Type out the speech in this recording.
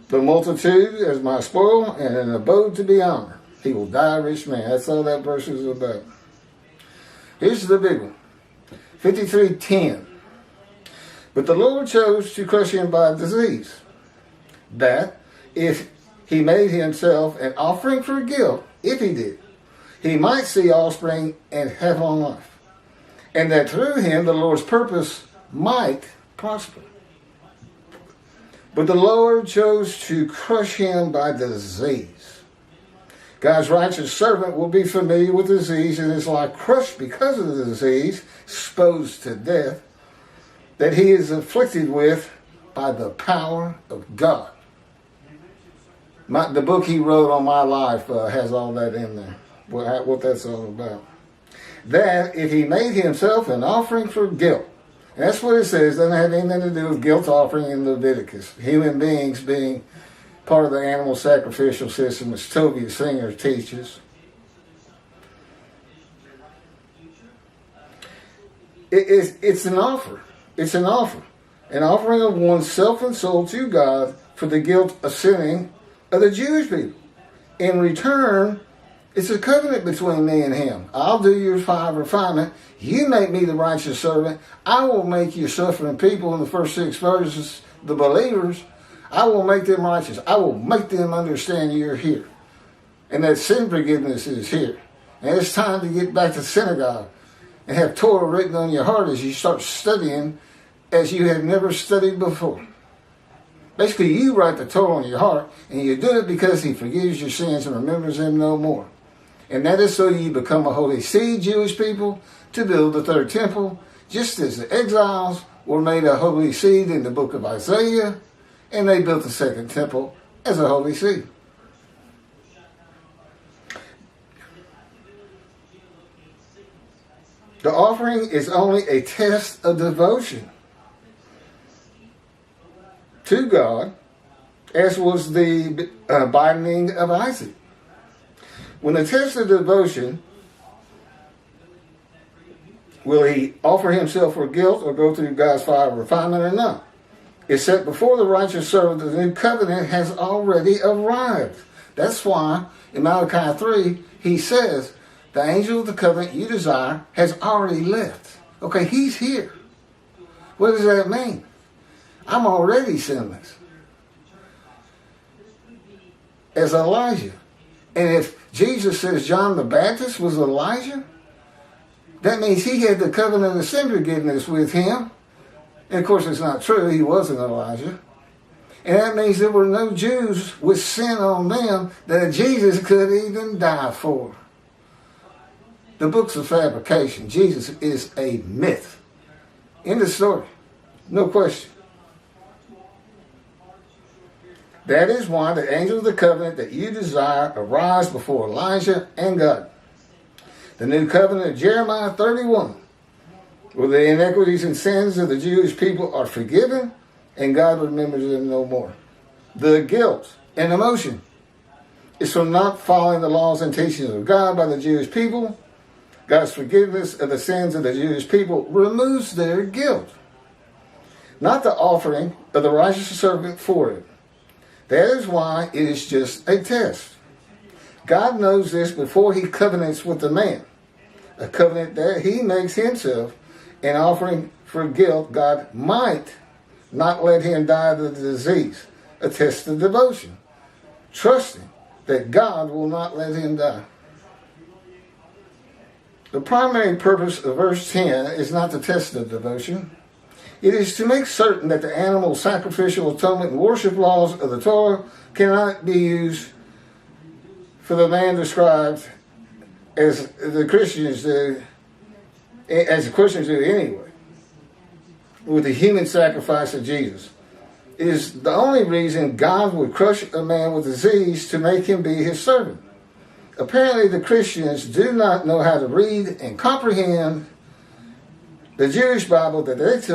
the multitude as my spoil, and an abode to be honored. He will die a rich man. That's all that verse is about. Here's the big one. 53:10. But the Lord chose to crush him by disease, that if he made himself an offering for guilt, if he did, he might see offspring and have long life, and that through him the Lord's purpose might prosper. But the Lord chose to crush him by disease. God's righteous servant will be familiar with disease and is like crushed because of the disease, exposed to death, that he is afflicted with by the power of God. The book he wrote on my life has all that in there, what that's all about. That if he made himself an offering for guilt, and that's what it says, doesn't have anything to do with guilt offering in Leviticus. Human beings being part of the animal sacrificial system, which Toby Singer teaches. It's an offer. It's an offer. An offering of one's self and soul to God for the guilt of sinning of the Jewish people. In return, it's a covenant between me and him. I'll do your fire refinement. You make me the righteous servant. I will make you suffering people in the first 6 verses, the believers. I will make them righteous. I will make them understand you're here. And that sin forgiveness is here. And it's time to get back to synagogue and have Torah written on your heart as you start studying as you have never studied before. Basically, you write the Torah on your heart, and you do it because he forgives your sins and remembers them no more. And that is so you become a holy seed, Jewish people, to build the third temple, just as the exiles were made a holy seed in the book of Isaiah, and they built the second temple as a holy seed. The offering is only a test of devotion to God, as was the binding of Isaac. When the test of devotion, will he offer himself for guilt or go through God's fire of refinement or not? It's set before the righteous servant, the new covenant has already arrived. That's why in Malachi 3, he says, the angel of the covenant you desire has already left. Okay, he's here. What does that mean? I'm already sinless. As Elijah. And if Jesus says John the Baptist was Elijah, that means he had the covenant of sin forgiveness with him. And of course it's not true, he wasn't Elijah. And that means there were no Jews with sin on them that Jesus could even die for. The book's a fabrication. Jesus is a myth. End of story. No question. That is why the angel of the covenant that you desire arrives before Elijah and God. The new covenant of Jeremiah 31, where the iniquities and sins of the Jewish people are forgiven and God remembers them no more. The guilt and emotion is from not following the laws and teachings of God by the Jewish people. God's forgiveness of the sins of the Jewish people removes their guilt, not the offering of the righteous servant for it. That is why it is just a test. God knows this before he covenants with the man. A covenant that he makes himself an offering for guilt. God might not let him die of the disease. A test of devotion. Trusting that God will not let him die. The primary purpose of verse 10 is not the test of devotion. It is to make certain that the animal sacrificial atonement and worship laws of the Torah cannot be used for the man described as the Christians do, anyway, with the human sacrifice of Jesus. It is the only reason God would crush a man with disease to make him be his servant. Apparently the Christians do not know how to read and comprehend the Jewish Bible that they took